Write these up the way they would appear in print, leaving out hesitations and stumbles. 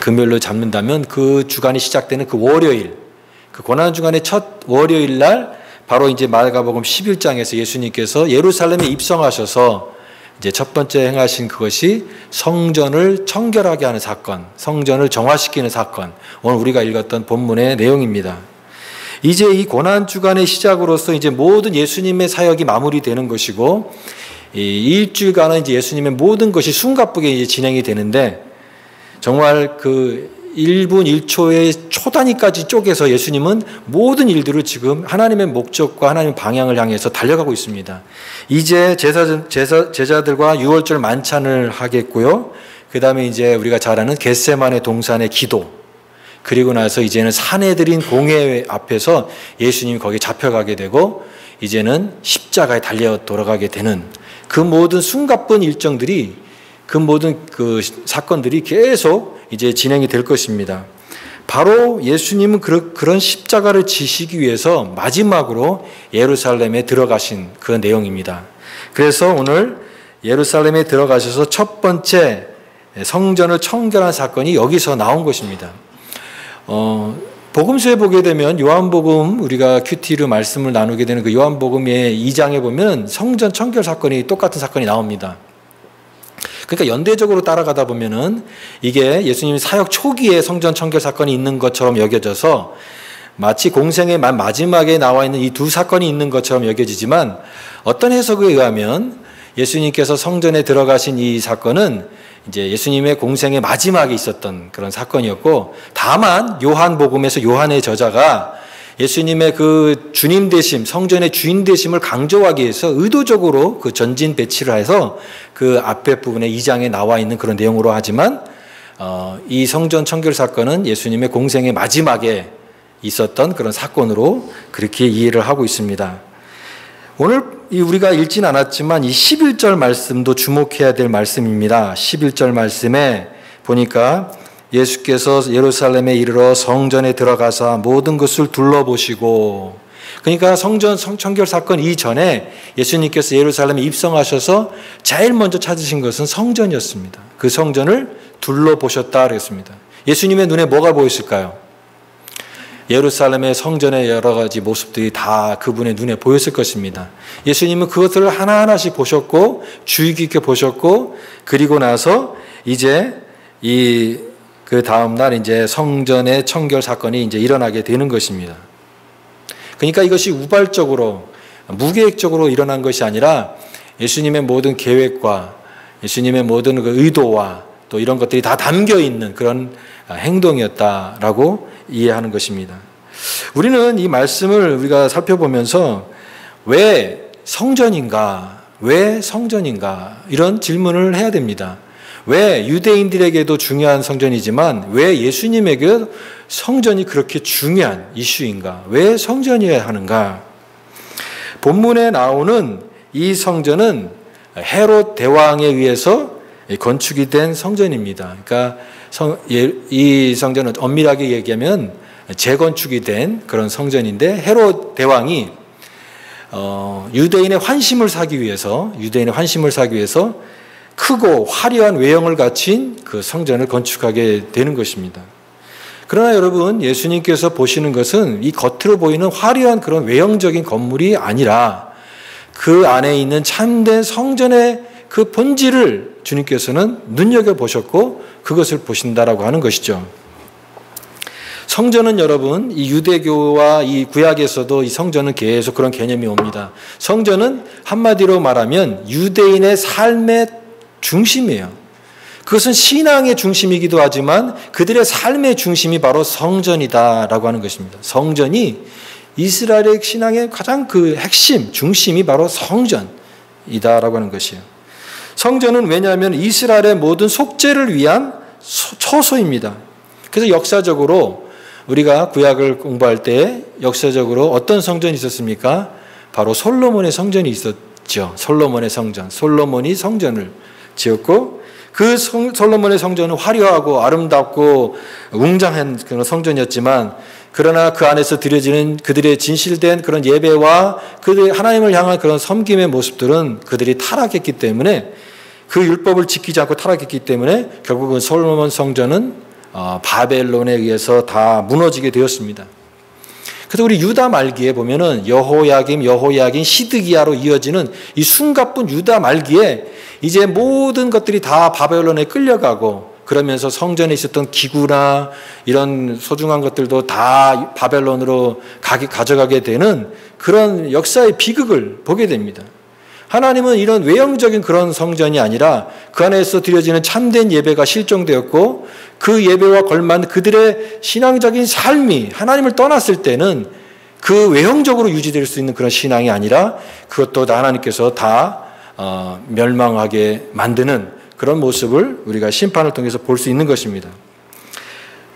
금요일로 잡는다면 그 주간이 시작되는 그 월요일, 그 고난주간의 첫 월요일 날 바로 이제 마가복음 11장에서 예수님께서 예루살렘에 입성하셔서 이제 첫 번째 행하신 그것이 성전을 청결하게 하는 사건, 성전을 정화시키는 사건, 오늘 우리가 읽었던 본문의 내용입니다. 이제 이 고난주간의 시작으로서 이제 모든 예수님의 사역이 마무리되는 것이고, 이 일주일간은 이제 예수님의 모든 것이 숨가쁘게 이제 진행이 되는데, 정말 그 1분 1초의 초단위까지 쪼개서 예수님은 모든 일들을 지금 하나님의 목적과 하나님의 방향을 향해서 달려가고 있습니다. 이제 제자들과 유월절 만찬을 하겠고요. 그 다음에 이제 우리가 잘 아는 겟세마네 동산의 기도, 그리고 나서 이제는 사내들인 공회 앞에서 예수님이 거기에 잡혀가게 되고, 이제는 십자가에 달려 돌아가게 되는 그 모든 숨가쁜 일정들이, 그 모든 그 사건들이 계속 이제 진행이 될 것입니다. 바로 예수님은 그런 십자가를 지시기 위해서 마지막으로 예루살렘에 들어가신 그 내용입니다. 그래서 오늘 예루살렘에 들어가셔서 첫 번째 성전을 청결한 사건이 여기서 나온 것입니다. 복음서에 보게 되면 요한복음, 우리가 큐티로 말씀을 나누게 되는 그 요한복음의 2장에 보면 성전 청결 사건이, 똑같은 사건이 나옵니다. 그러니까 연대적으로 따라가다 보면은 이게 예수님 사역 초기에 성전 청결 사건이 있는 것처럼 여겨져서 마치 공생의 마지막에 나와 있는 이 두 사건이 있는 것처럼 여겨지지만, 어떤 해석에 의하면 예수님께서 성전에 들어가신 이 사건은 이제 예수님의 공생의 마지막에 있었던 그런 사건이었고, 다만 요한복음에서 요한의 저자가 예수님의 그 주님 되심, 성전의 주인 되심을 강조하기 위해서 의도적으로 그 전진 배치를 해서 그 앞에 부분에 2장에 나와 있는 그런 내용으로 하지만, 이 성전 청결 사건은 예수님의 공생의 마지막에 있었던 그런 사건으로 그렇게 이해를 하고 있습니다. 오늘 우리가 읽진 않았지만 이 11절 말씀도 주목해야 될 말씀입니다. 11절 말씀에 보니까 예수께서 예루살렘에 이르러 성전에 들어가사 모든 것을 둘러보시고, 그러니까 성전 청결 사건 이전에 예수님께서 예루살렘에 입성하셔서 제일 먼저 찾으신 것은 성전이었습니다. 그 성전을 둘러보셨다 그랬습니다. 예수님의 눈에 뭐가 보였을까요? 예루살렘의 성전의 여러 가지 모습들이 다 그분의 눈에 보였을 것입니다. 예수님은 그것을 하나하나씩 보셨고 주의 깊게 보셨고, 그리고 나서 이제 그 다음날 이제 성전의 청결 사건이 이제 일어나게 되는 것입니다. 그러니까 이것이 우발적으로, 무계획적으로 일어난 것이 아니라 예수님의 모든 계획과 예수님의 모든 그 의도와 또 이런 것들이 다 담겨 있는 그런 행동이었다라고 이해하는 것입니다. 우리는 이 말씀을 우리가 살펴보면서 왜 성전인가, 왜 성전인가, 이런 질문을 해야 됩니다. 왜 유대인들에게도 중요한 성전이지만 왜 예수님에게 성전이 그렇게 중요한 이슈인가? 왜 성전이어야 하는가? 본문에 나오는 이 성전은 헤롯 대왕에 의해서 건축이 된 성전입니다. 그러니까 이 성전은 엄밀하게 얘기하면 재건축이 된 그런 성전인데, 헤롯 대왕이 유대인의 환심을 사기 위해서 크고 화려한 외형을 갖춘 그 성전을 건축하게 되는 것입니다. 그러나 여러분, 예수님께서 보시는 것은 이 겉으로 보이는 화려한 그런 외형적인 건물이 아니라 그 안에 있는 참된 성전의 그 본질을 주님께서는 눈여겨보셨고 그것을 보신다라고 하는 것이죠. 성전은 여러분, 이 유대교와 이 구약에서도 이 성전은 계속 그런 개념이 옵니다. 성전은 한마디로 말하면 유대인의 삶의 중심이에요. 그것은 신앙의 중심이기도 하지만 그들의 삶의 중심이 바로 성전이다라고 하는 것입니다. 성전이 이스라엘의 신앙의 가장 그 핵심, 중심이 바로 성전이다라고 하는 것이에요. 성전은 왜냐하면 이스라엘의 모든 속죄를 위한 처소입니다. 그래서 역사적으로 우리가 구약을 공부할 때 역사적으로 어떤 성전이 있었습니까? 바로 솔로몬의 성전이 있었죠. 솔로몬의 성전. 솔로몬이 성전을 지었고, 그 솔로몬의 성전은 화려하고 아름답고 웅장한 그런 성전이었지만, 그러나 그 안에서 드려지는 그들의 진실된 그런 예배와 그들의 하나님을 향한 그런 섬김의 모습들은 그들이 타락했기 때문에, 그 율법을 지키지 않고 타락했기 때문에 결국은 솔로몬 성전은 바벨론에 의해서 다 무너지게 되었습니다. 그래서 우리 유다 말기에 보면은 여호야김, 시드기야로 이어지는 이 숨가쁜 유다 말기에 이제 모든 것들이 다 바벨론에 끌려가고, 그러면서 성전에 있었던 기구나 이런 소중한 것들도 다 바벨론으로 가져가게 되는 그런 역사의 비극을 보게 됩니다. 하나님은 이런 외형적인 그런 성전이 아니라 그 안에서 드려지는 참된 예배가 실종되었고, 그 예배와 걸맞는 그들의 신앙적인 삶이 하나님을 떠났을 때는 그 외형적으로 유지될 수 있는 그런 신앙이 아니라 그것도 하나님께서 다 멸망하게 만드는 그런 모습을 우리가 심판을 통해서 볼 수 있는 것입니다.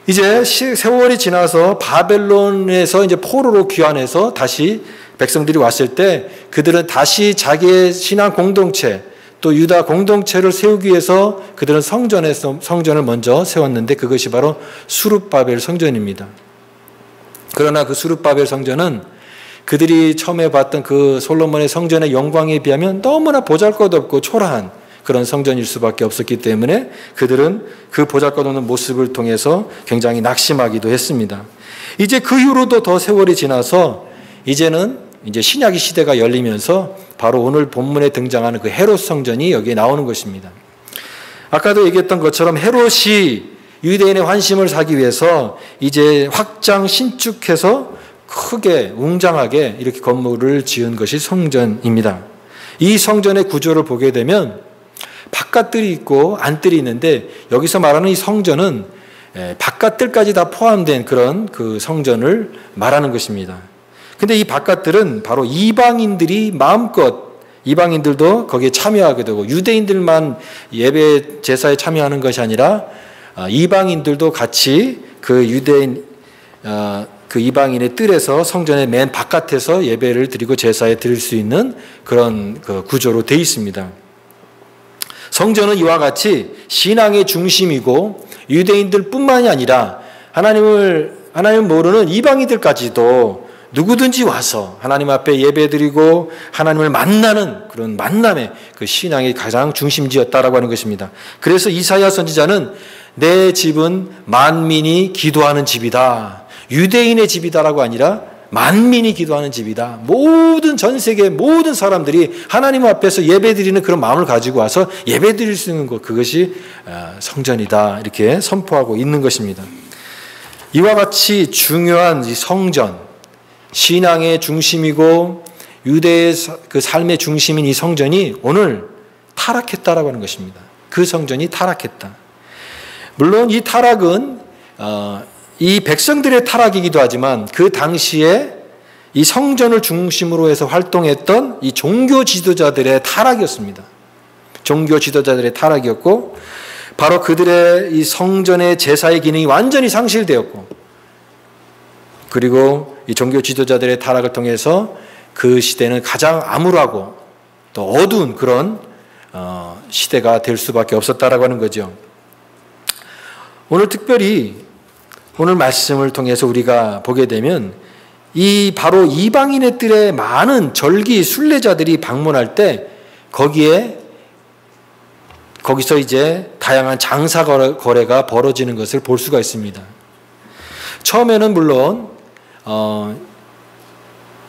이제 세월이 지나서 바벨론에서 이제 포로로 귀환해서 다시 백성들이 왔을 때 그들은 다시 자기의 신앙 공동체, 또 유다 공동체를 세우기 위해서 그들은 성전을 먼저 세웠는데 그것이 바로 수룹바벨 성전입니다. 그러나 그 수룹바벨 성전은 그들이 처음에 봤던 그 솔로몬의 성전의 영광에 비하면 너무나 보잘것없고 초라한 그런 성전일 수밖에 없었기 때문에 그들은 그 보잘것없는 모습을 통해서 굉장히 낙심하기도 했습니다. 이제 그 이후로도 더 세월이 지나서 이제는 이제 신약의 시대가 열리면서 바로 오늘 본문에 등장하는 그 헤롯 성전이 여기에 나오는 것입니다. 아까도 얘기했던 것처럼 헤롯이 유대인의 환심을 사기 위해서 이제 확장 신축해서 크게 웅장하게 이렇게 건물을 지은 것이 성전입니다. 이 성전의 구조를 보게 되면 바깥뜰이 있고 안뜰이 있는데, 여기서 말하는 이 성전은 바깥뜰까지 다 포함된 그런 그 성전을 말하는 것입니다. 근데 이 바깥뜰은 바로 이방인들이 마음껏, 이방인들도 거기에 참여하게 되고 유대인들만 예배 제사에 참여하는 것이 아니라 이방인들도 같이 그 유대인 그 이방인의 뜰에서 성전의 맨 바깥에서 예배를 드리고 제사에 드릴 수 있는 그런 그 구조로 되어 있습니다. 성전은 이와 같이 신앙의 중심이고 유대인들뿐만이 아니라 하나님을 모르는 이방인들까지도 누구든지 와서 하나님 앞에 예배드리고 하나님을 만나는 그런 만남의 그 신앙의 가장 중심지였다라고 하는 것입니다. 그래서 이사야 선지자는 내 집은 만민이 기도하는 집이다. 유대인의 집이다라고 아니라 만민이 기도하는 집이다. 모든 전 세계 모든 사람들이 하나님 앞에서 예배드리는 그런 마음을 가지고 와서 예배드릴 수 있는 것, 그것이 성전이다. 이렇게 선포하고 있는 것입니다. 이와 같이 중요한 이 성전, 신앙의 중심이고 유대의 그 삶의 중심인 이 성전이 오늘 타락했다라고 하는 것입니다. 그 성전이 타락했다. 물론 이 타락은 이 백성들의 타락이기도 하지만 그 당시에 이 성전을 중심으로 해서 활동했던 이 종교 지도자들의 타락이었습니다. 종교 지도자들의 타락이었고, 바로 그들의 이 성전의 제사의 기능이 완전히 상실되었고, 그리고 이 종교 지도자들의 타락을 통해서 그 시대는 가장 암울하고 또 어두운 그런 시대가 될 수밖에 없었다라고 하는 거죠. 오늘 특별히 오늘 말씀을 통해서 우리가 보게 되면 이 바로 이방인의 뜰에 많은 절기 순례자들이 방문할 때 거기서 이제 다양한 장사 거래가 벌어지는 것을 볼 수가 있습니다. 처음에는 물론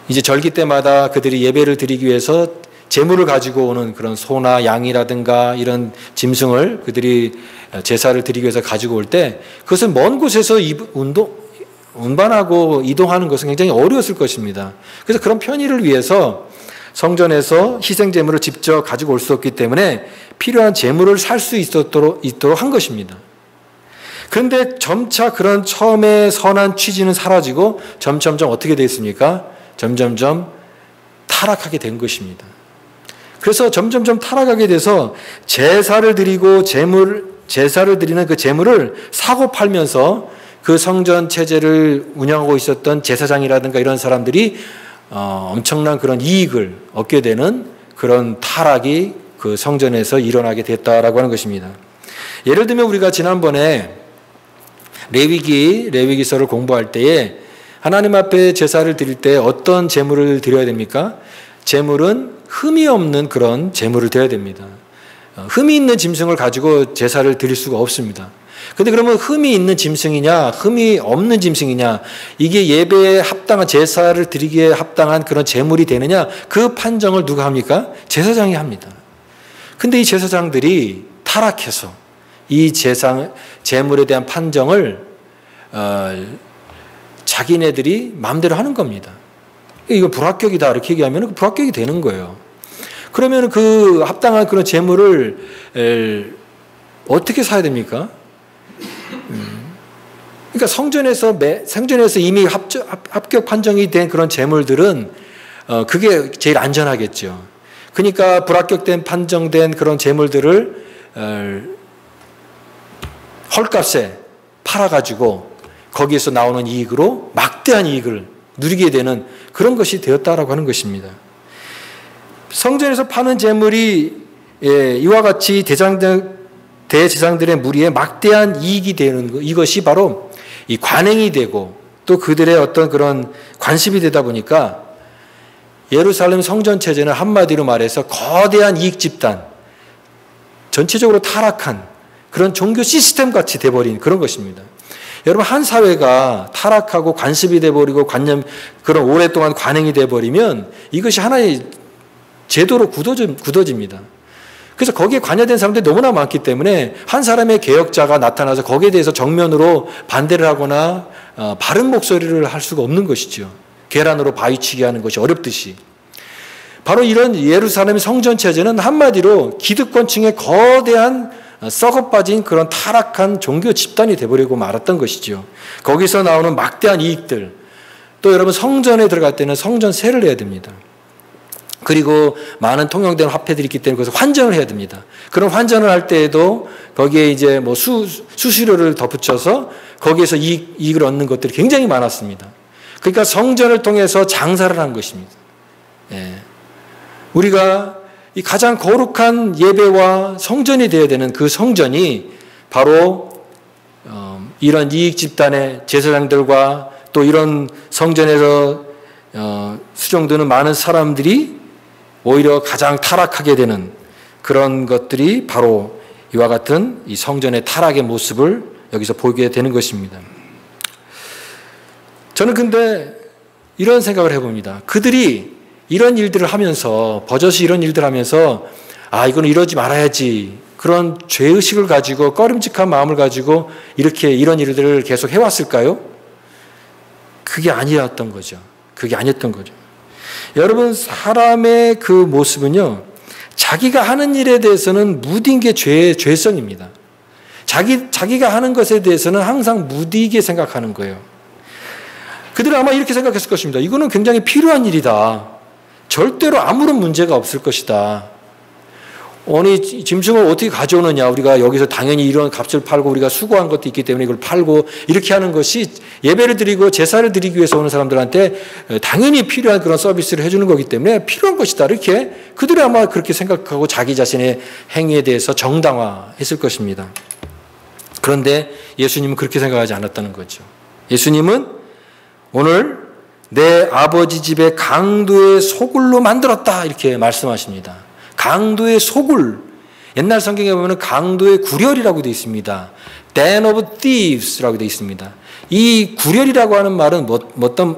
이제 절기 때마다 그들이 예배를 드리기 위해서 제물을 가지고 오는 그런 소나 양이라든가 이런 짐승을 그들이 제사를 드리기 위해서 가지고 올 때 그것은 먼 곳에서 운반하고 이동하는 것은 굉장히 어려웠을 것입니다. 그래서 그런 편의를 위해서 성전에서 희생 제물을 직접 가지고 올 수 없기 때문에 필요한 제물을 살 수 있도록 한 것입니다. 그런데 점차 그런 처음에 선한 취지는 사라지고 점점점 어떻게 되었습니까? 점점점 타락하게 된 것입니다. 그래서 점점점 타락하게 돼서 제사를 드리는 그 제물을 사고 팔면서 그 성전 체제를 운영하고 있었던 제사장이라든가 이런 사람들이 엄청난 그런 이익을 얻게 되는 그런 타락이 그 성전에서 일어나게 됐다라고 하는 것입니다. 예를 들면 우리가 지난번에 레위기서를 공부할 때에 하나님 앞에 제사를 드릴 때 어떤 제물을 드려야 됩니까? 제물은 흠이 없는 그런 제물을 드려야 됩니다. 흠이 있는 짐승을 가지고 제사를 드릴 수가 없습니다. 근데 그러면 흠이 있는 짐승이냐, 흠이 없는 짐승이냐, 이게 예배에 합당한 제사를 드리기에 합당한 그런 제물이 되느냐, 그 판정을 누가 합니까? 제사장이 합니다. 근데 이 제사장들이 타락해서 이 제물에 대한 판정을 자기네들이 마음대로 하는 겁니다. 이거 불합격이다 이렇게 얘기하면 불합격이 되는 거예요. 그러면 그 합당한 그런 제물을 어떻게 사야 됩니까? 그러니까 성전에서 이미 합격 판정이 된 그런 제물들은 그게 제일 안전하겠죠. 그러니까 불합격된 판정된 그런 제물들을 헐값에 팔아가지고 거기에서 나오는 이익으로 막대한 이익을 누리게 되는 그런 것이 되었다라고 하는 것입니다. 성전에서 파는 제물이 이와 같이 대제사장들의 무리에 막대한 이익이 되는 것, 이것이 바로 이 관행이 되고 또 그들의 어떤 그런 관습이 되다 보니까 예루살렘 성전 체제는 한마디로 말해서 거대한 이익 집단, 전체적으로 타락한 그런 종교 시스템 같이 돼버린 그런 것입니다. 여러분, 한 사회가 타락하고 관습이 돼버리고 그런 오랫동안 관행이 돼버리면 이것이 하나의 제도로 굳어집니다. 그래서 거기에 관여된 사람들이 너무나 많기 때문에 한 사람의 개혁자가 나타나서 거기에 대해서 정면으로 반대를 하거나 바른 목소리를 할 수가 없는 것이죠. 계란으로 바위치기 하는 것이 어렵듯이. 바로 이런 예루살렘 성전 체제는 한마디로 기득권층의 거대한 썩어빠진 그런 타락한 종교 집단이 되어버리고 말았던 것이죠. 거기서 나오는 막대한 이익들, 또 여러분 성전에 들어갈 때는 성전세를 내야 됩니다. 그리고 많은 통용된 화폐들이 있기 때문에 그래서 환전을 해야 됩니다. 그런 환전을 할 때에도 거기에 이제 뭐 수수료를 덧붙여서 거기에서 이익을 얻는 것들이 굉장히 많았습니다. 그러니까 성전을 통해서 장사를 한 것입니다. 예. 우리가 이 가장 거룩한 예배와 성전이 되어야 되는 그 성전이 바로 이런 이익 집단의 제사장들과 또 이런 성전에서 수종드는 많은 사람들이 오히려 가장 타락하게 되는 그런 것들이 바로 이와 같은 이 성전의 타락의 모습을 여기서 보게 되는 것입니다. 저는 근데 이런 생각을 해봅니다. 그들이 이런 일들을 하면서, 버젓이 이런 일들을 하면서 이거는 이러지 말아야지, 그런 죄의식을 가지고 꺼림직한 마음을 가지고 이렇게 이런 일들을 계속 해왔을까요? 그게 아니었던 거죠. 그게 아니었던 거죠. 여러분, 사람의 그 모습은요, 자기가 하는 일에 대해서는 무딘 게 죄성입니다. 자기가 하는 것에 대해서는 항상 무디게 생각하는 거예요. 그들은 아마 이렇게 생각했을 것입니다. 이거는 굉장히 필요한 일이다. 절대로 아무런 문제가 없을 것이다. 아니, 짐승을 어떻게 가져오느냐. 우리가 여기서 당연히 이런 값을 팔고 우리가 수고한 것도 있기 때문에 이걸 팔고 이렇게 하는 것이 예배를 드리고 제사를 드리기 위해서 오는 사람들한테 당연히 필요한 그런 서비스를 해주는 거기 때문에 필요한 것이다. 이렇게 그들이 아마 그렇게 생각하고 자기 자신의 행위에 대해서 정당화했을 것입니다. 그런데 예수님은 그렇게 생각하지 않았다는 거죠. 예수님은 오늘 내 아버지 집에 강도의 소굴로 만들었다 이렇게 말씀하십니다. 강도의 소굴, 옛날 성경에 보면 강도의 구렬이라고 되어 있습니다. Den of Thieves라고 되어 있습니다. 이 구렬이라고 하는 말은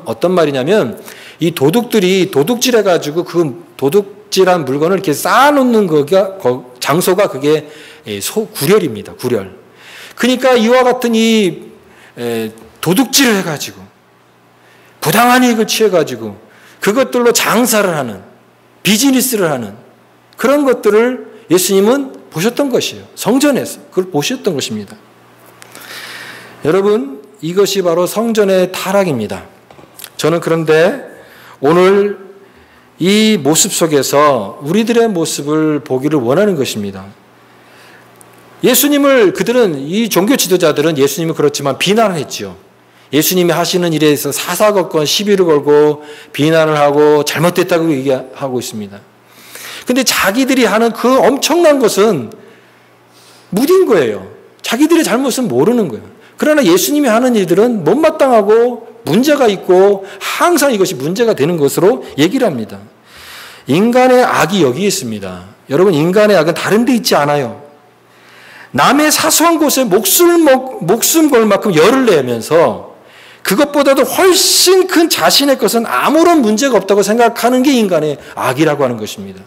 어떤 말이냐면 이 도둑들이 도둑질해가지고 그 도둑질한 물건을 이렇게 쌓아놓는 장소가 그게 구렬입니다. 구렬. 그러니까 이와 같은 이 도둑질을 해가지고 부당한 이익을 취해가지고 그것들로 장사를 하는, 비즈니스를 하는 그런 것들을 예수님은 보셨던 것이에요. 성전에서 그걸 보셨던 것입니다. 여러분, 이것이 바로 성전의 타락입니다. 저는 그런데 오늘 이 모습 속에서 우리들의 모습을 보기를 원하는 것입니다. 그들은, 이 종교 지도자들은 예수님은 그렇지만 비난을 했죠. 예수님이 하시는 일에 대해서 사사건건 시비를 걸고 비난을 하고 잘못됐다고 얘기하고 있습니다. 근데 자기들이 하는 그 엄청난 것은 무딘 거예요. 자기들의 잘못은 모르는 거예요. 그러나 예수님이 하는 일들은 못마땅하고 문제가 있고 항상 이것이 문제가 되는 것으로 얘기를 합니다. 인간의 악이 여기에 있습니다. 여러분, 인간의 악은 다른 데 있지 않아요. 남의 사소한 곳에 목숨 걸 만큼 열을 내면서 그것보다도 훨씬 큰 자신의 것은 아무런 문제가 없다고 생각하는 게 인간의 악이라고 하는 것입니다.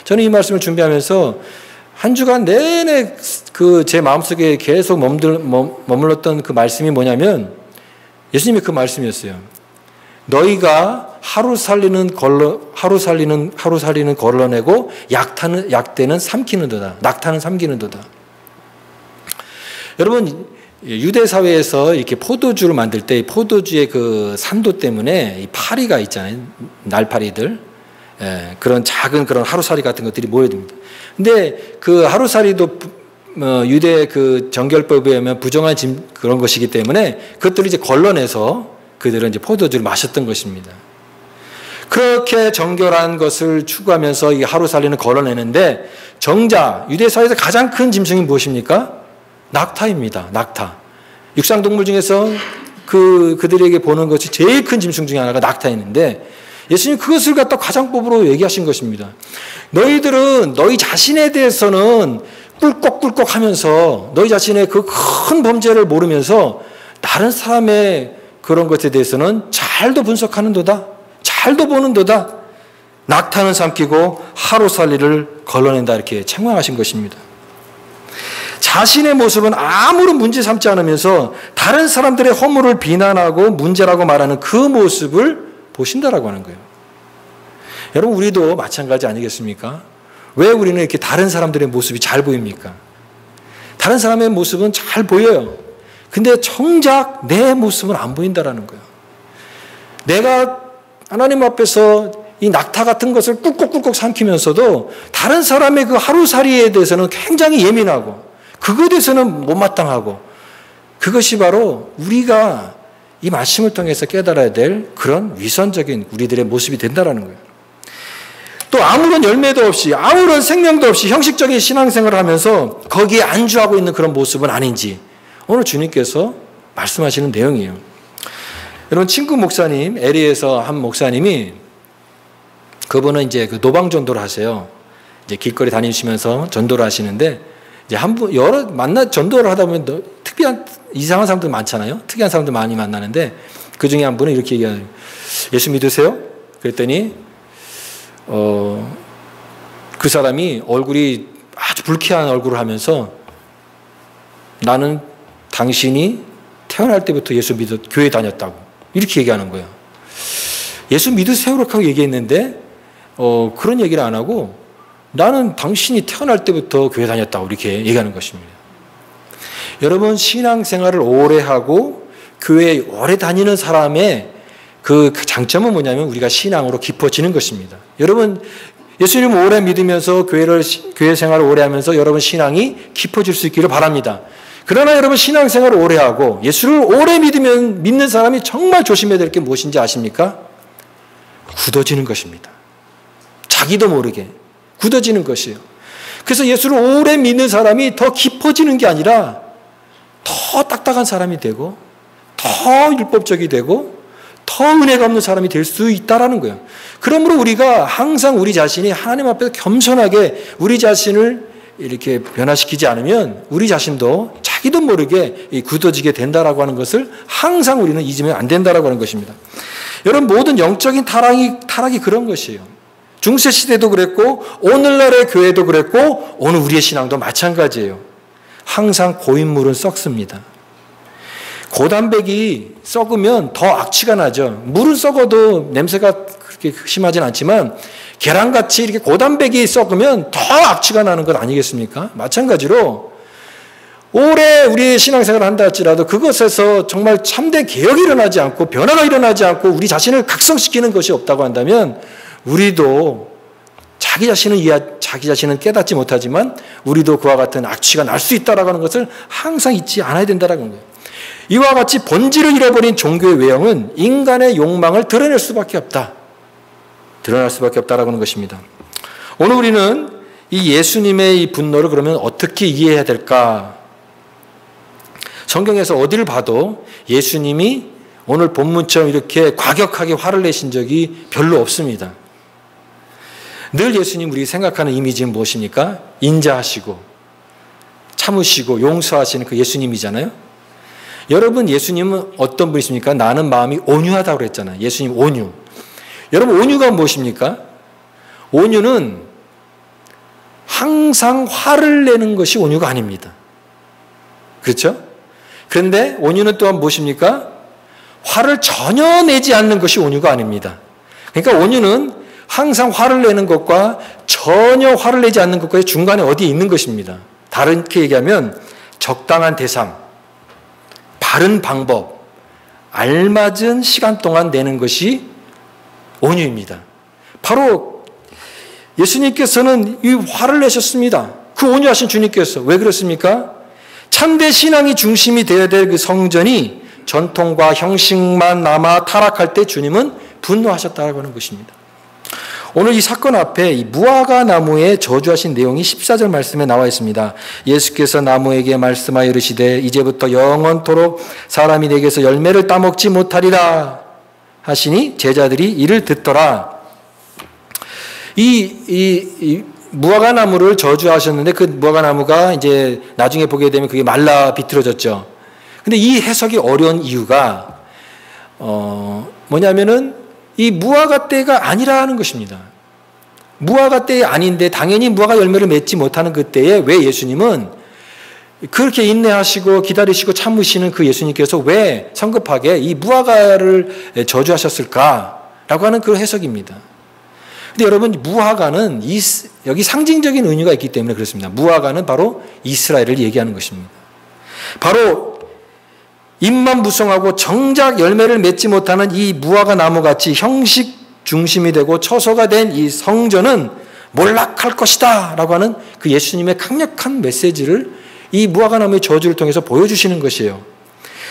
저는 이 말씀을 준비하면서 한 주간 내내 제 마음속에 계속 머물렀던 그 말씀이 뭐냐면 예수님의 그 말씀이었어요. 너희가 하루 살리는 걸러내고 약대는 삼키는도다. 낙타는 삼키는도다. 여러분, 유대 사회에서 이렇게 포도주를 만들 때 포도주의 그 산도 때문에 이 파리가 있잖아요. 날파리들. 그런 작은 그런 하루살이 같은 것들이 모여듭니다. 근데 그 하루살이도 유대 그 정결법에 의하면 부정한 그런 것이기 때문에 그것들을 이제 걸러내서 그들은 이제 포도주를 마셨던 것입니다. 그렇게 정결한 것을 추구하면서 이 하루살이는 걸러내는데 정작 유대 사회에서 가장 큰 짐승이 무엇입니까? 낙타입니다. 낙타. 육상동물 중에서 그들에게 보는 것이 제일 큰 짐승 중에 하나가 낙타였는데 예수님 그것을 갖다 가장법으로 얘기하신 것입니다. 너희들은 너희 자신에 대해서는 꿀꺽꿀꺽 하면서 너희 자신의 그 큰 범죄를 모르면서 다른 사람의 그런 것에 대해서는 잘도 분석하는도다. 잘도 보는도다. 낙타는 삼키고 하루살이를 걸러낸다. 이렇게 책망하신 것입니다. 자신의 모습은 아무런 문제 삼지 않으면서 다른 사람들의 허물을 비난하고 문제라고 말하는 그 모습을 보신다라고 하는 거예요. 여러분, 우리도 마찬가지 아니겠습니까? 왜 우리는 이렇게 다른 사람들의 모습이 잘 보입니까? 다른 사람의 모습은 잘 보여요. 근데 정작 내 모습은 안 보인다라는 거예요. 내가 하나님 앞에서 이 낙타 같은 것을 꿀꺽꿀꺽 삼키면서도 다른 사람의 그 하루살이에 대해서는 굉장히 예민하고 그것에 대해서는 못마땅하고 그것이 바로 우리가 이 말씀을 통해서 깨달아야 될 그런 위선적인 우리들의 모습이 된다라는 거예요. 또 아무런 열매도 없이 아무런 생명도 없이 형식적인 신앙생활을 하면서 거기에 안주하고 있는 그런 모습은 아닌지 오늘 주님께서 말씀하시는 내용이에요. 여러분, 친구 목사님, LA에서 한 목사님이 그분은 이제 그 노방 전도를 하세요. 이제 길거리 다니시면서 전도를 하시는데 이제 전도를 하다 보면 특별한 이상한 사람들 많잖아요. 특이한 사람들 많이 만나는데 그 중에 한 분은 이렇게 얘기하는 거예요. 예수 믿으세요? 그랬더니 그 사람이 얼굴이 아주 불쾌한 얼굴을 하면서 나는 당신이 태어날 때부터 예수 믿어 교회 다녔다고 이렇게 얘기하는 거예요. 예수 믿으세요라고 얘기했는데 그런 얘기를 안 하고 나는 당신이 태어날 때부터 교회 다녔다고 이렇게 얘기하는 것입니다. 여러분, 신앙생활을 오래 하고 교회에 오래 다니는 사람의 그 장점은 뭐냐면 우리가 신앙으로 깊어지는 것입니다. 여러분, 예수님을 오래 믿으면서 교회 생활을 오래 하면서 여러분 신앙이 깊어질 수 있기를 바랍니다. 그러나 여러분 신앙생활을 오래 하고 예수를 오래 믿는 사람이 정말 조심해야 될 게 무엇인지 아십니까? 굳어지는 것입니다. 자기도 모르게 굳어지는 것이에요. 그래서 예수를 오래 믿는 사람이 더 깊어지는 게 아니라 더 딱딱한 사람이 되고 더 율법적이 되고 더 은혜가 없는 사람이 될 수 있다라는 거예요. 그러므로 우리가 항상 우리 자신이 하나님 앞에서 겸손하게 우리 자신을 이렇게 변화시키지 않으면 우리 자신도 자기도 모르게 굳어지게 된다라고 하는 것을 항상 우리는 잊으면 안 된다라고 하는 것입니다. 여러분, 모든 영적인 타락이 그런 것이에요. 중세 시대도 그랬고 오늘날의 교회도 그랬고 오늘 우리의 신앙도 마찬가지예요. 항상 고인물은 썩습니다. 고단백이 썩으면 더 악취가 나죠. 물은 썩어도 냄새가 그렇게 심하진 않지만 계란같이 이렇게 고단백이 썩으면 더 악취가 나는 것 아니겠습니까? 마찬가지로 오래 우리의 신앙생활을 한다 할지라도 그것에서 정말 참된 개혁이 일어나지 않고 변화가 일어나지 않고 우리 자신을 각성시키는 것이 없다고 한다면 우리도 자기 자신은 깨닫지 못하지만 우리도 그와 같은 악취가 날 수 있다라고 하는 것을 항상 잊지 않아야 된다는 거예요. 이와 같이 본질을 잃어버린 종교의 외형은 인간의 욕망을 드러낼 수밖에 없다. 드러날 수밖에 없다라고 하는 것입니다. 오늘 우리는 이 예수님의 이 분노를 그러면 어떻게 이해해야 될까? 성경에서 어디를 봐도 예수님이 오늘 본문처럼 이렇게 과격하게 화를 내신 적이 별로 없습니다. 늘 예수님 우리 생각하는 이미지는 무엇입니까? 인자하시고 참으시고 용서하시는 그 예수님이잖아요. 여러분, 예수님은 어떤 분이십니까? 나는 마음이 온유하다고 그랬잖아요. 예수님 온유. 여러분, 온유가 무엇입니까? 온유는 항상 화를 내는 것이 온유가 아닙니다. 그렇죠? 그런데 온유는 또한 무엇입니까? 화를 전혀 내지 않는 것이 온유가 아닙니다. 그러니까 온유는 항상 화를 내는 것과 전혀 화를 내지 않는 것과의 중간에 어디에 있는 것입니다. 다르게 얘기하면 적당한 대상, 바른 방법, 알맞은 시간 동안 내는 것이 온유입니다. 바로 예수님께서는 이 화를 내셨습니다. 그 온유하신 주님께서. 왜 그렇습니까? 참된 신앙이 중심이 되어야 될 그 성전이 전통과 형식만 남아 타락할 때 주님은 분노하셨다고 하는 것입니다. 오늘 이 사건 앞에 이 무화과 나무에 저주하신 내용이 14절 말씀에 나와 있습니다. 예수께서 나무에게 말씀하여 이르시되 이제부터 영원토록 사람이 내게서 열매를 따먹지 못하리라 하시니 제자들이 이를 듣더라. 이 무화과 나무를 저주하셨는데 그 무화과 나무가 이제 나중에 보게 되면 그게 말라 비틀어졌죠. 근데 이 해석이 어려운 이유가 뭐냐면은 이 무화과 때가 아니라는 것입니다. 무화과 때 아닌데 당연히 무화과 열매를 맺지 못하는 그때에 왜 예수님은 그렇게 인내하시고 기다리시고 참으시는 그 예수님께서 왜 성급하게 이 무화과를 저주하셨을까라고 하는 그 해석입니다. 근데 여러분, 무화과는 여기 상징적인 의미가 있기 때문에 그렇습니다. 무화과는 바로 이스라엘을 얘기하는 것입니다. 바로 잎만 무성하고 정작 열매를 맺지 못하는 이 무화과 나무같이 형식 중심이 되고 처소가 된 이 성전은 몰락할 것이다 라고 하는 그 예수님의 강력한 메시지를 이 무화과 나무의 저주를 통해서 보여주시는 것이에요.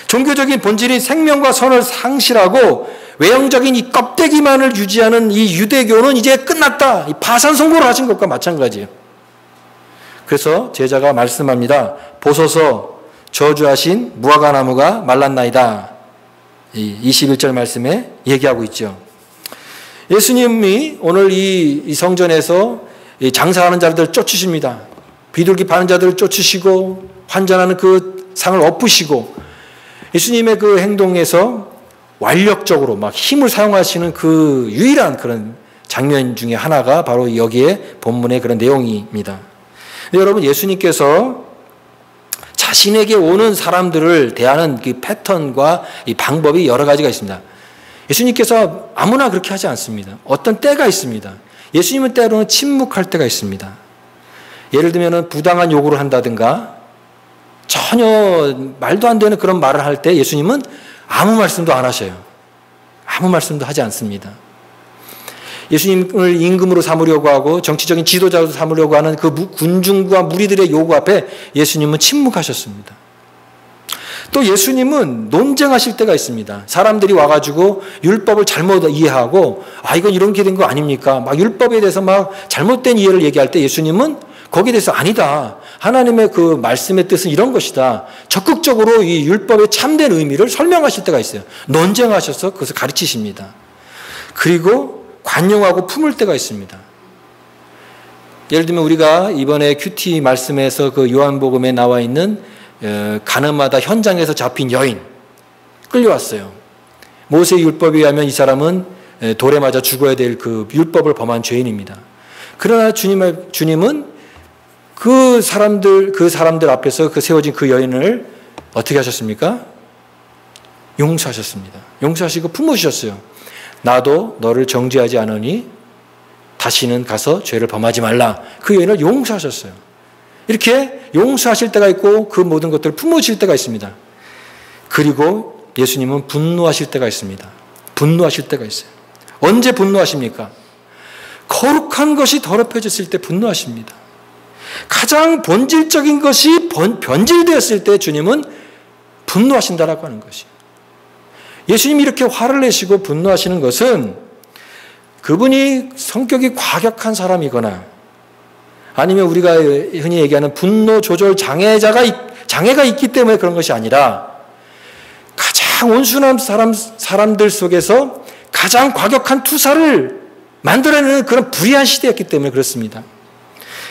종교적인 본질인 생명과 선을 상실하고 외형적인 이 껍데기만을 유지하는 이 유대교는 이제 끝났다. 이 파산 선고를 하신 것과 마찬가지예요. 그래서 제자가 말씀합니다. 보소서 저주하신 무화과 나무가 말랐나이다. 이 21절 말씀에 얘기하고 있죠. 예수님이 오늘 이 성전에서 장사하는 자들을 쫓으십니다. 비둘기 파는 자들을 쫓으시고 환전하는 그 상을 엎으시고 예수님의 그 행동에서 완력적으로 막 힘을 사용하시는 그 유일한 그런 장면 중에 하나가 바로 여기에 본문의 그런 내용입니다. 여러분, 예수님께서 자신에게 오는 사람들을 대하는 그 패턴과 이 방법이 여러 가지가 있습니다. 예수님께서 아무나 그렇게 하지 않습니다. 어떤 때가 있습니다. 예수님은 때로는 침묵할 때가 있습니다. 예를 들면 부당한 요구를 한다든가 전혀 말도 안 되는 그런 말을 할 때 예수님은 아무 말씀도 안 하셔요. 아무 말씀도 하지 않습니다. 예수님을 임금으로 삼으려고 하고 정치적인 지도자로 삼으려고 하는 그 군중과 무리들의 요구 앞에 예수님은 침묵하셨습니다. 또 예수님은 논쟁하실 때가 있습니다. 사람들이 와가지고 율법을 잘못 이해하고 이건 이렇게 된 거 아닙니까? 막 율법에 대해서 막 잘못된 이해를 얘기할 때 예수님은 거기에 대해서 아니다. 하나님의 그 말씀의 뜻은 이런 것이다. 적극적으로 이 율법의 참된 의미를 설명하실 때가 있어요. 논쟁하셔서 그것을 가르치십니다. 그리고 관용하고 품을 때가 있습니다. 예를 들면 우리가 이번에 큐티 말씀에서 그 요한복음에 나와 있는 가늠하다 현장에서 잡힌 여인 끌려왔어요. 모세의 율법에 의하면 이 사람은 돌에 맞아 죽어야 될 그 율법을 범한 죄인입니다. 그러나 주님은 그 사람들 앞에서 그 세워진 그 여인을 어떻게 하셨습니까? 용서하셨습니다. 용서하시고 품으셨어요. 나도 너를 정죄하지 않으니 다시는 가서 죄를 범하지 말라. 그 여인을 용서하셨어요. 이렇게 용서하실 때가 있고 그 모든 것들을 품으실 때가 있습니다. 그리고 예수님은 분노하실 때가 있습니다. 분노하실 때가 있어요. 언제 분노하십니까? 거룩한 것이 더럽혀졌을 때 분노하십니다. 가장 본질적인 것이 변질되었을 때 주님은 분노하신다라고 하는 것이에요. 예수님이 이렇게 화를 내시고 분노하시는 것은 그분이 성격이 과격한 사람이거나 아니면 우리가 흔히 얘기하는 분노 조절 장애가 있기 때문에 그런 것이 아니라 가장 온순한 사람들 속에서 가장 과격한 투사를 만들어내는 그런 불의한 시대였기 때문에 그렇습니다.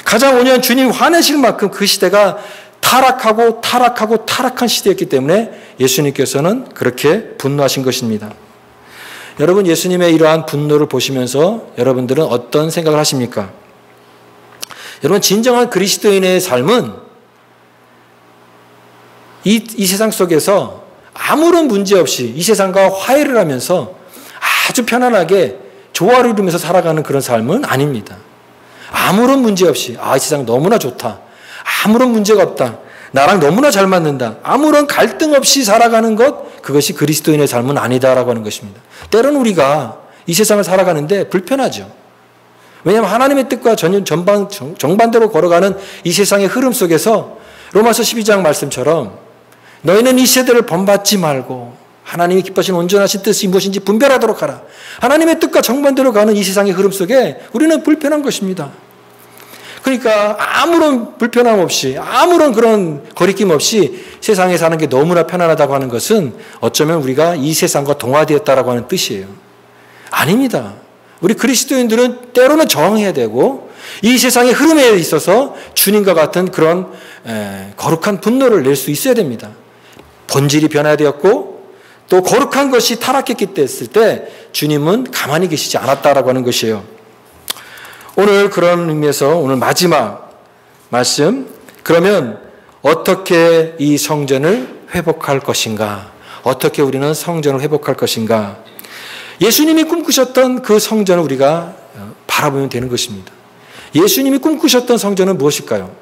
가장 온유한 주님 화내실 만큼 그 시대가 타락한 시대였기 때문에 예수님께서는 그렇게 분노하신 것입니다. 여러분, 예수님의 이러한 분노를 보시면서 여러분들은 어떤 생각을 하십니까? 여러분, 진정한 그리스도인의 삶은 이 세상 속에서 아무런 문제 없이 이 세상과 화해를 하면서 아주 편안하게 조화를 이루면서 살아가는 그런 삶은 아닙니다. 아무런 문제 없이 이 세상 너무나 좋다. 아무런 문제가 없다. 나랑 너무나 잘 맞는다. 아무런 갈등 없이 살아가는 것, 그것이 그리스도인의 삶은 아니다라고 하는 것입니다. 때로는 우리가 이 세상을 살아가는데 불편하죠. 왜냐하면 하나님의 뜻과 정반대로 걸어가는 이 세상의 흐름 속에서 로마서 12장 말씀처럼 너희는 이 세대를 본받지 말고 하나님이 기뻐하시는 온전하신 뜻이 무엇인지 분별하도록 하라. 하나님의 뜻과 정반대로 가는 이 세상의 흐름 속에 우리는 불편한 것입니다. 그러니까 아무런 불편함 없이, 아무런 그런 거리낌 없이 세상에 사는 게 너무나 편안하다고 하는 것은 어쩌면 우리가 이 세상과 동화되었다라고 하는 뜻이에요. 아닙니다. 우리 그리스도인들은 때로는 저항해야 되고 이 세상의 흐름에 있어서 주님과 같은 그런 거룩한 분노를 낼 수 있어야 됩니다. 본질이 변화되었고 또 거룩한 것이 타락했기 때 주님은 가만히 계시지 않았다라고 하는 것이에요. 오늘 그런 의미에서 오늘 마지막 말씀, 그러면 어떻게 이 성전을 회복할 것인가? 어떻게 우리는 성전을 회복할 것인가? 예수님이 꿈꾸셨던 그 성전을 우리가 바라보면 되는 것입니다. 예수님이 꿈꾸셨던 성전은 무엇일까요?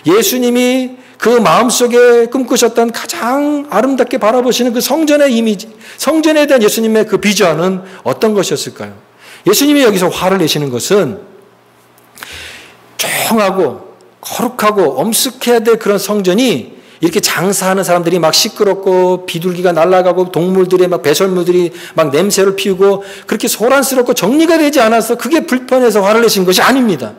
예수님이 그 마음속에 꿈꾸셨던 가장 아름답게 바라보시는 그 성전의 이미지, 성전에 대한 예수님의 그 비전은 어떤 것이었을까요? 예수님이 여기서 화를 내시는 것은 조용하고 거룩하고 엄숙해야 될 그런 성전이 이렇게 장사하는 사람들이 막 시끄럽고 비둘기가 날아가고 동물들의 막 배설물들이 막 냄새를 피우고 그렇게 소란스럽고 정리가 되지 않아서 그게 불편해서 화를 내신 것이 아닙니다.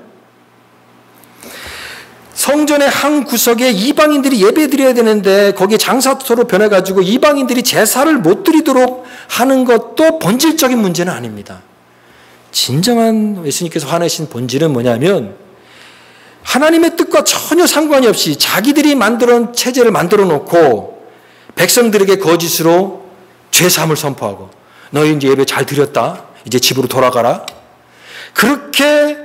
성전의 한 구석에 이방인들이 예배 드려야 되는데 거기에 장사터로 변해가지고 이방인들이 제사를 못 드리도록 하는 것도 본질적인 문제는 아닙니다. 진정한 예수님께서 화내신 본질은 뭐냐면 하나님의 뜻과 전혀 상관이 없이 자기들이 만들어놓은 체제를 만들어 놓고 백성들에게 거짓으로 죄사함을 선포하고 너희 이제 예배 잘 드렸다. 이제 집으로 돌아가라. 그렇게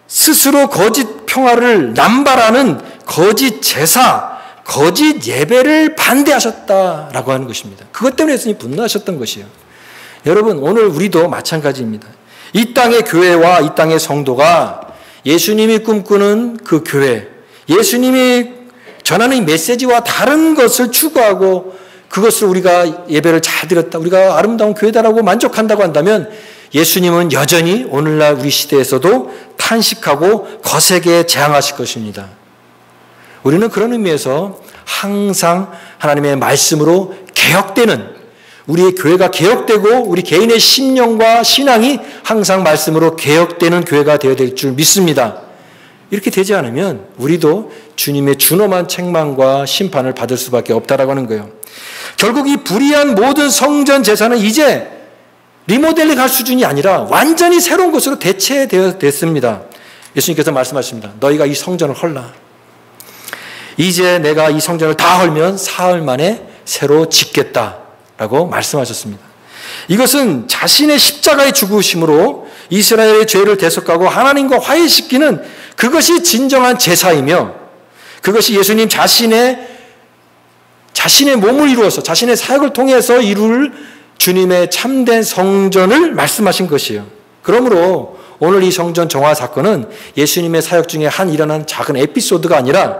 스스로 거짓 평화를 남발하는 거짓 제사, 거짓 예배를 반대하셨다라고 하는 것입니다. 그것 때문에 예수님이 분노하셨던 것이에요. 여러분, 오늘 우리도 마찬가지입니다. 이 땅의 교회와 이 땅의 성도가 예수님이 꿈꾸는 그 교회, 예수님이 전하는 메시지와 다른 것을 추구하고 그것을 우리가 예배를 잘 드렸다, 우리가 아름다운 교회다라고 만족한다고 한다면 예수님은 여전히 오늘날 우리 시대에서도 탄식하고 거세게 재앙하실 것입니다. 우리는 그런 의미에서 항상 하나님의 말씀으로 개혁되는, 우리의 교회가 개혁되고 우리 개인의 심령과 신앙이 항상 말씀으로 개혁되는 교회가 되어야 될 줄 믿습니다. 이렇게 되지 않으면 우리도 주님의 준엄한 책망과 심판을 받을 수밖에 없다라고 하는 거예요. 결국 이 불의한 모든 성전 제사는 이제 리모델링할 수준이 아니라 완전히 새로운 것으로 대체되었습니다. 예수님께서 말씀하십니다. 너희가 이 성전을 헐라. 이제 내가 이 성전을 다 헐면 사흘 만에 새로 짓겠다라고 말씀하셨습니다. 이것은 자신의 십자가의 죽으심으로 이스라엘의 죄를 대속하고 하나님과 화해시키는 그것이 진정한 제사이며 그것이 예수님 자신의 몸을 이루어서 자신의 사역을 통해서 이룰 주님의 참된 성전을 말씀하신 것이에요. 그러므로 오늘 이 성전 정화 사건은 예수님의 사역 중에 한 일어난 작은 에피소드가 아니라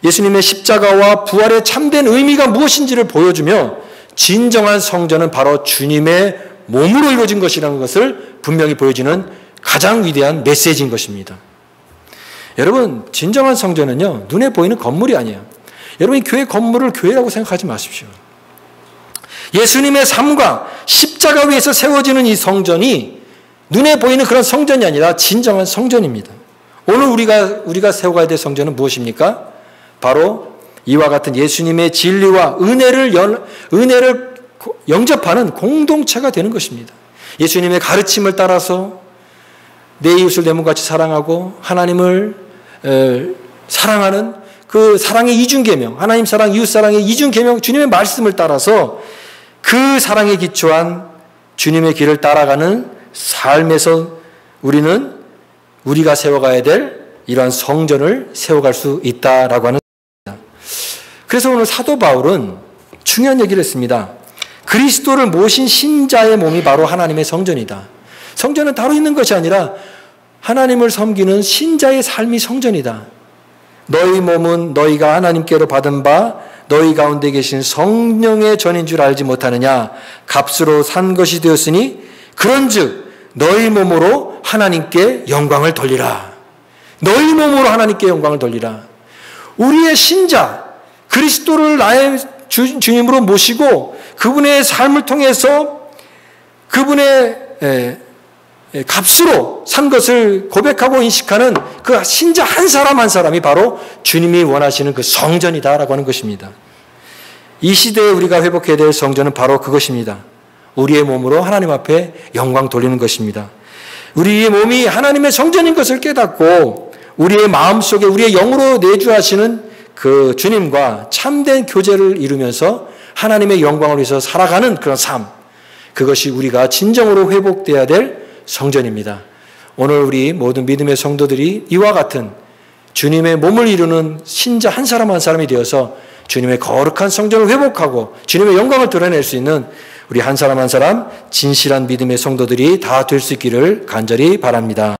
예수님의 십자가와 부활의 참된 의미가 무엇인지를 보여주며 진정한 성전은 바로 주님의 몸으로 이루어진 것이라는 것을 분명히 보여주는 가장 위대한 메시지인 것입니다. 여러분, 진정한 성전은요, 눈에 보이는 건물이 아니에요. 여러분, 이 교회 건물을 교회라고 생각하지 마십시오. 예수님의 삶과 십자가 위에서 세워지는 이 성전이 눈에 보이는 그런 성전이 아니라 진정한 성전입니다. 오늘 우리가 세워가야 될 성전은 무엇입니까? 바로 이와 같은 예수님의 진리와 은혜를 영접하는 공동체가 되는 것입니다. 예수님의 가르침을 따라서 내 이웃을 내 몸같이 사랑하고 하나님을 사랑하는 그 사랑의 이중계명, 하나님 사랑, 이웃 사랑의 이중계명, 주님의 말씀을 따라서 그 사랑에 기초한 주님의 길을 따라가는 삶에서 우리는 우리가 세워가야 될 이러한 성전을 세워갈 수 있다라고 하는 것입니다. 그래서 오늘 사도 바울은 중요한 얘기를 했습니다. 그리스도를 모신 신자의 몸이 바로 하나님의 성전이다. 성전은 따로 있는 것이 아니라 하나님을 섬기는 신자의 삶이 성전이다. 너희 몸은 너희가 하나님께로 받은 바 너희 가운데 계신 성령의 전인 줄 알지 못하느냐. 값으로 산 것이 되었으니 그런즉 너희 몸으로 하나님께 영광을 돌리라. 너희 몸으로 하나님께 영광을 돌리라. 우리의 신자 그리스도를 나의 주님으로 모시고 그분의 삶을 통해서 그분의 값으로 산 것을 고백하고 인식하는 그 신자 한 사람 한 사람이 바로 주님이 원하시는 그 성전이다라고 하는 것입니다. 이 시대에 우리가 회복해야 될 성전은 바로 그것입니다. 우리의 몸으로 하나님 앞에 영광 돌리는 것입니다. 우리의 몸이 하나님의 성전인 것을 깨닫고 우리의 마음속에 우리의 영으로 내주하시는 그 주님과 참된 교제를 이루면서 하나님의 영광을 위해서 살아가는 그런 삶, 그것이 우리가 진정으로 회복돼야 될 성전입니다. 오늘 우리 모든 믿음의 성도들이 이와 같은 주님의 몸을 이루는 신자 한 사람 한 사람이 되어서 주님의 거룩한 성전을 회복하고 주님의 영광을 드러낼 수 있는 우리 한 사람 한 사람 진실한 믿음의 성도들이 다 될 수 있기를 간절히 바랍니다.